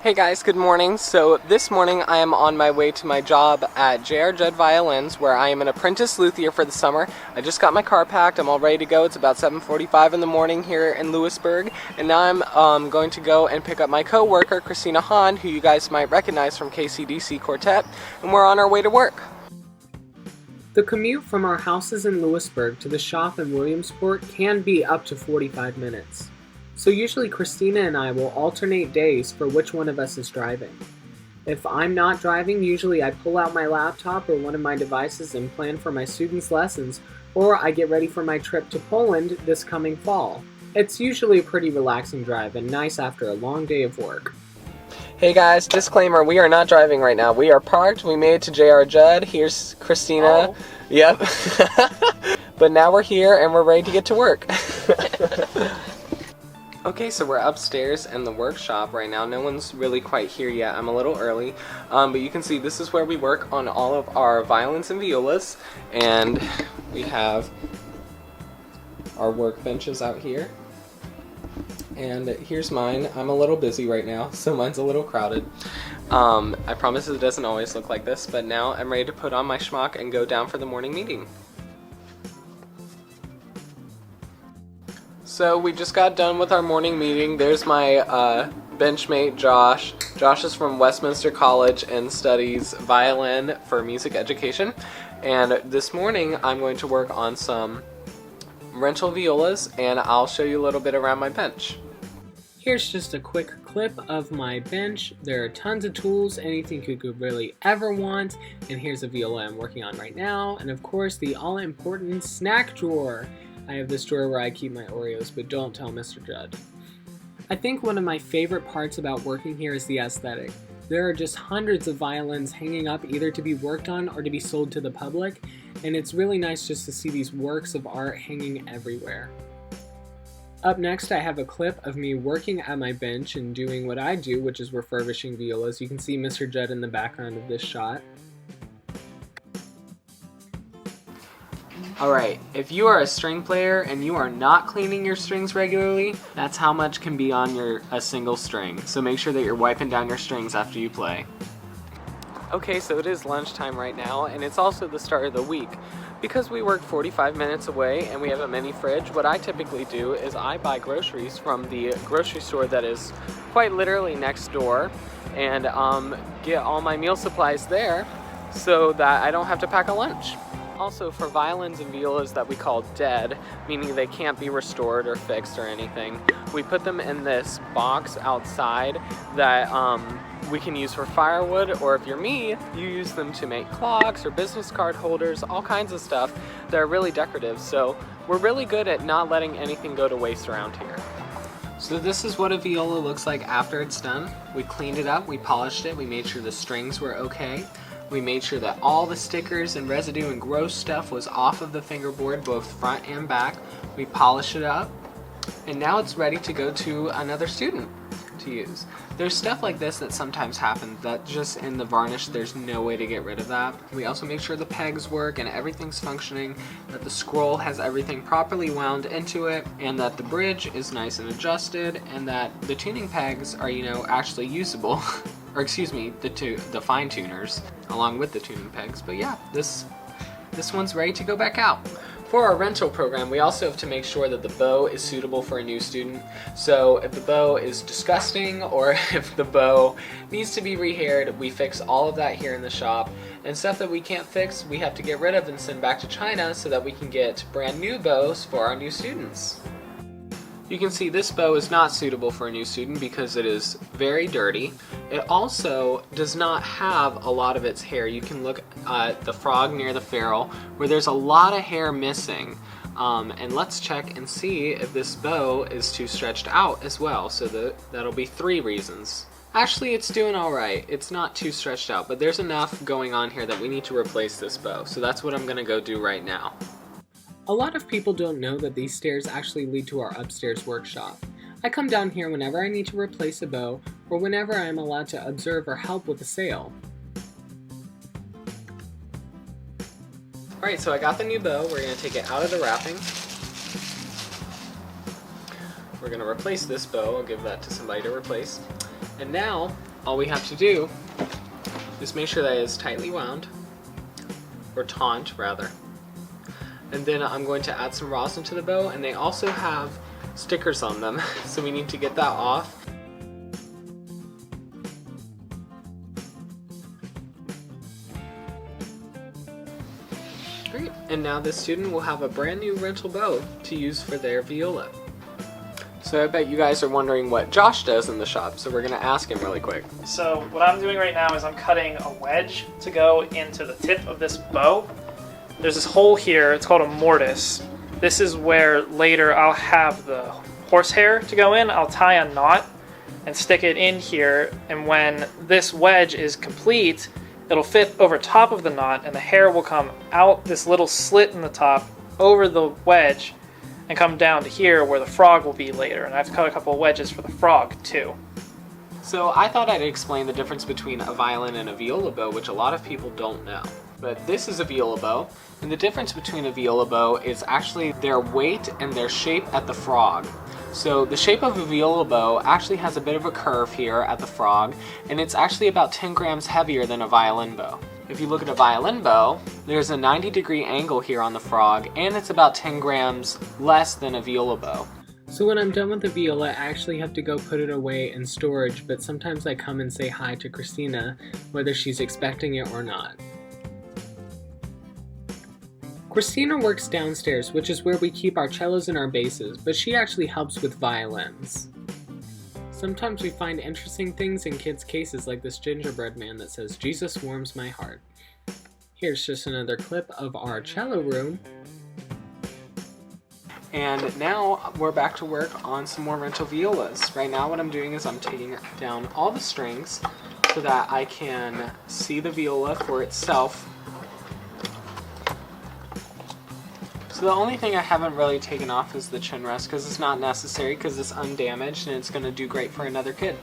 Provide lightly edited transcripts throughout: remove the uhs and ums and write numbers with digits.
Hey guys, good morning. So this morning I am on my way to my job at Judd Violins, where I am an apprentice luthier for the summer. I just got my car packed, I'm all ready to go. It's about 7:45 in the morning here in Lewisburg, and now I'm going to go and pick up my co-worker Christina Hahn, who you guys might recognize from KCDC Quartet, and we're on our way to work. The commute from our houses in Lewisburg to the shop in Williamsport can be up to 45 minutes. So usually Christina and I will alternate days for which one of us is driving. If I'm not driving, usually I pull out my laptop or one of my devices and plan for my students' lessons, or I get ready for my trip to Poland this coming fall. It's usually a pretty relaxing drive and nice after a long day of work. Hey guys, disclaimer, we are not driving right now. We are parked, we made it to Judd. Here's Christina. Oh. Yep. But now we're here and we're ready to get to work. Okay, so we're upstairs in the workshop right now. No one's really quite here yet. I'm a little early. But you can see this is where we work on all of our violins and violas. And we have our workbenches out here. And here's mine. I'm a little busy right now, so mine's a little crowded. I promise it doesn't always look like this, but now I'm ready to put on my schmuck and go down for the morning meeting. So we just got done with our morning meeting. There's my benchmate Josh. Josh is from Westminster College and studies violin for music education. And this morning I'm going to work on some rental violas, and I'll show you a little bit around my bench. Here's just a quick clip of my bench. There are tons of tools, anything you could really ever want. And here's a viola I'm working on right now. And of course the all-important snack drawer. I have this drawer where I keep my Oreos, but don't tell Mr. Judd. I think one of my favorite parts about working here is the aesthetic. There are just hundreds of violins hanging up either to be worked on or to be sold to the public, and it's really nice just to see these works of art hanging everywhere. Up next, I have a clip of me working at my bench and doing what I do, which is refurbishing violas. You can see Mr. Judd in the background of this shot. Alright, if you are a string player and you are not cleaning your strings regularly, that's how much can be on a single string. So make sure that you're wiping down your strings after you play. Okay, so it is lunchtime right now, and it's also the start of the week. Because we work 45 minutes away and we have a mini fridge, what I typically do is I buy groceries from the grocery store that is quite literally next door, and get all my meal supplies there so that I don't have to pack a lunch. Also, for violins and violas that we call dead, meaning they can't be restored or fixed or anything, we put them in this box outside that we can use for firewood, or if you're me, you use them to make clocks or business card holders, all kinds of stuff that are really decorative. So we're really good at not letting anything go to waste around here. So this is what a viola looks like after it's done. We cleaned it up, we polished it, we made sure the strings were okay. We made sure that all the stickers and residue and gross stuff was off of the fingerboard, both front and back. We polished it up, and now it's ready to go to another student to use. There's stuff like this that sometimes happens that just in the varnish, there's no way to get rid of that. We also make sure the pegs work and everything's functioning, that the scroll has everything properly wound into it, and that the bridge is nice and adjusted, and that the tuning pegs are, actually usable. Or excuse me, the fine tuners along with the tuning pegs. But yeah, this one's ready to go back out. For our rental program, we also have to make sure that the bow is suitable for a new student. So if the bow is disgusting or if the bow needs to be rehaired, we fix all of that here in the shop. And stuff that we can't fix, we have to get rid of and send back to China so that we can get brand new bows for our new students. You can see this bow is not suitable for a new student because it is very dirty. It also does not have a lot of its hair. You can look at the frog near the ferrule where there's a lot of hair missing. And let's check and see if this bow is too stretched out as well. So that'll be 3 reasons. Actually, it's doing alright. It's not too stretched out, but there's enough going on here that we need to replace this bow. So that's what I'm going to go do right now. A lot of people don't know that these stairs actually lead to our upstairs workshop. I come down here whenever I need to replace a bow or whenever I am allowed to observe or help with a sale. Alright, so I got the new bow. We're going to take it out of the wrapping. We're going to replace this bow. I'll give that to somebody to replace. And now all we have to do is make sure that it is tightly wound, or taut rather. And then I'm going to add some rosin to the bow, and they also have stickers on them, so we need to get that off. Great, and now this student will have a brand new rental bow to use for their viola. So I bet you guys are wondering what Josh does in the shop, so we're going to ask him really quick. So what I'm doing right now is I'm cutting a wedge to go into the tip of this bow. There's this hole here, it's called a mortise. This is where later I'll have the horsehair to go in. I'll tie a knot and stick it in here, and when this wedge is complete, it'll fit over top of the knot and the hair will come out this little slit in the top over the wedge and come down to here where the frog will be later. And I've cut a couple of wedges for the frog too. So I thought I'd explain the difference between a violin and a viola bow, which a lot of people don't know. But this is a viola bow, and the difference between a viola bow is actually their weight and their shape at the frog. So the shape of a viola bow actually has a bit of a curve here at the frog, and it's actually about 10 grams heavier than a violin bow. If you look at a violin bow, there's a 90-degree angle here on the frog, and it's about 10 grams less than a viola bow. So when I'm done with the viola, I actually have to go put it away in storage, but sometimes I come and say hi to Christina, whether she's expecting it or not. Christina works downstairs, which is where we keep our cellos and our basses, but she actually helps with violins. Sometimes we find interesting things in kids' cases, like this gingerbread man that says, "Jesus warms my heart." Here's just another clip of our cello room. And now we're back to work on some more rental violas. Right now what I'm doing is I'm taking down all the strings so that I can see the viola for itself. So the only thing I haven't really taken off is the chin rest, because it's not necessary, because it's undamaged and it's going to do great for another kid.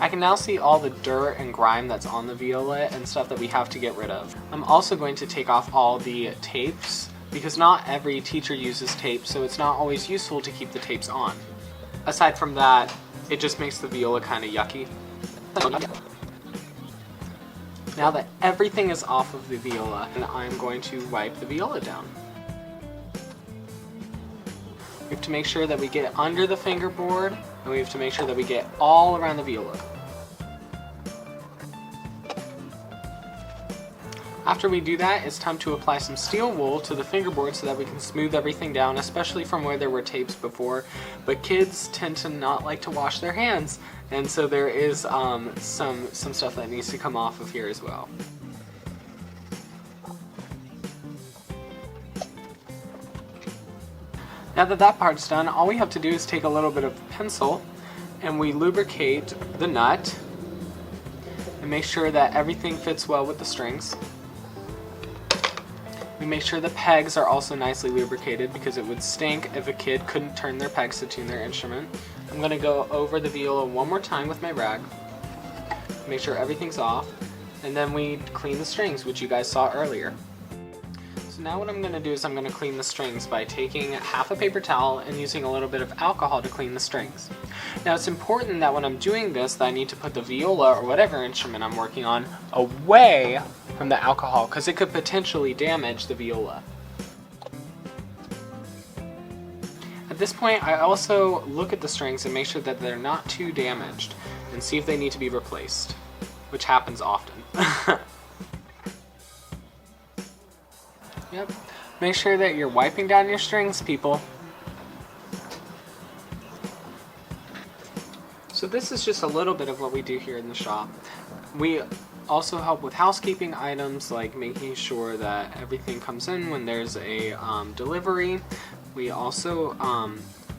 I can now see all the dirt and grime that's on the viola and stuff that we have to get rid of. I'm also going to take off all the tapes, because not every teacher uses tape, so it's not always useful to keep the tapes on. Aside from that, it just makes the viola kind of yucky. Now that everything is off of the viola, I'm going to wipe the viola down. We have to make sure that we get under the fingerboard, and we have to make sure that we get all around the viola. After we do that, it's time to apply some steel wool to the fingerboard so that we can smooth everything down, especially from where there were tapes before. But kids tend to not like to wash their hands, and so there is some stuff that needs to come off of here as well. Now that that part's done, all we have to do is take a little bit of pencil and we lubricate the nut and make sure that everything fits well with the strings. We make sure the pegs are also nicely lubricated, because it would stink if a kid couldn't turn their pegs to tune their instrument. I'm going to go over the viola one more time with my rag, make sure everything's off, and then we clean the strings, which you guys saw earlier. So now what I'm going to do is I'm going to clean the strings by taking half a paper towel and using a little bit of alcohol to clean the strings. Now it's important that when I'm doing this that I need to put the viola or whatever instrument I'm working on away from the alcohol, because it could potentially damage the viola. At this point I also look at the strings and make sure that they're not too damaged and see if they need to be replaced, which happens often. Yep. Make sure that you're wiping down your strings, people. So this is just a little bit of what we do here in the shop. We also help with housekeeping items, like making sure that everything comes in when there's a delivery. We also,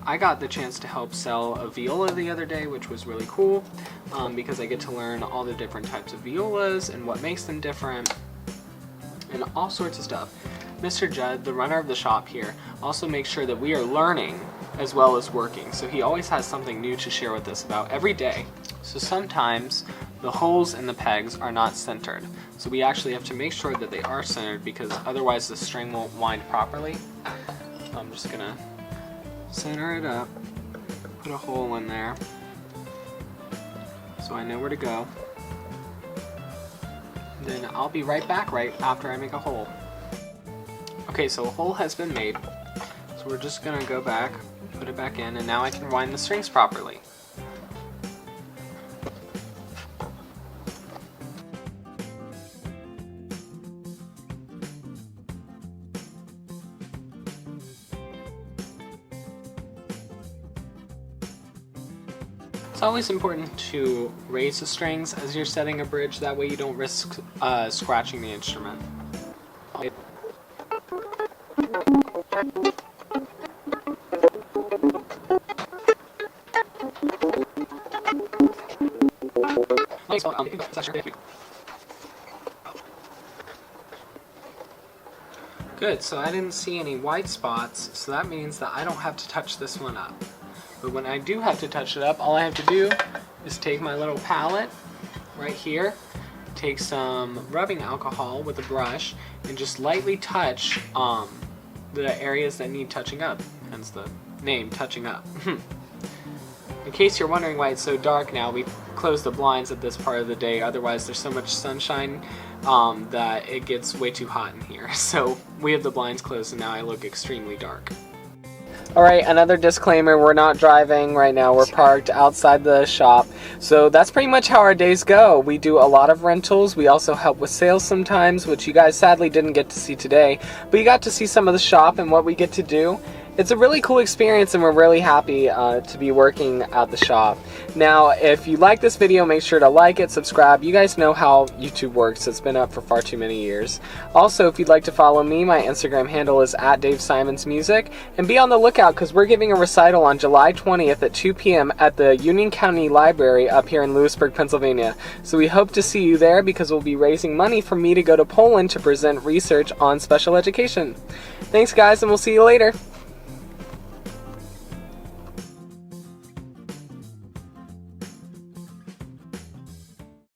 I got the chance to help sell a viola the other day, which was really cool, because I get to learn all the different types of violas and what makes them different and all sorts of stuff. Mr. Judd, the runner of the shop here, also makes sure that we are learning as well as working, so he always has something new to share with us about every day. So sometimes the holes in the pegs are not centered, so we actually have to make sure that they are centered, because otherwise the string won't wind properly. So I'm just gonna center it up, put a hole in there. So so I know where to go. Then I'll be right back right after I make a hole. Okay, so a hole has been made. So we're just gonna go back, put it back in, and now I can wind the strings properly. It's always important to raise the strings as you're setting a bridge, that way you don't risk scratching the instrument. Good, so I didn't see any white spots, so that means that I don't have to touch this one up. But when I do have to touch it up, all I have to do is take my little palette right here, take some rubbing alcohol with a brush, and just lightly touch the areas that need touching up, hence the name, Touching Up. In case you're wondering why it's so dark now, we close the blinds at this part of the day, otherwise there's so much sunshine that it gets way too hot in here. So we have the blinds closed and now I look extremely dark. Alright, another disclaimer, we're not driving right now, we're parked outside the shop. So that's pretty much how our days go. We do a lot of rentals, we also help with sales sometimes, which you guys sadly didn't get to see today. But you got to see some of the shop and what we get to do. It's a really cool experience and we're really happy to be working at the shop. Now, if you like this video, make sure to like it, subscribe. You guys know how YouTube works. It's been up for far too many years. Also, if you'd like to follow me, my Instagram handle is @DaveSimonsMusic. And be on the lookout because we're giving a recital on July 20th at 2 p.m. at the Union County Library up here in Lewisburg, Pennsylvania. So we hope to see you there because we'll be raising money for me to go to Poland to present research on special education. Thanks guys, and we'll see you later.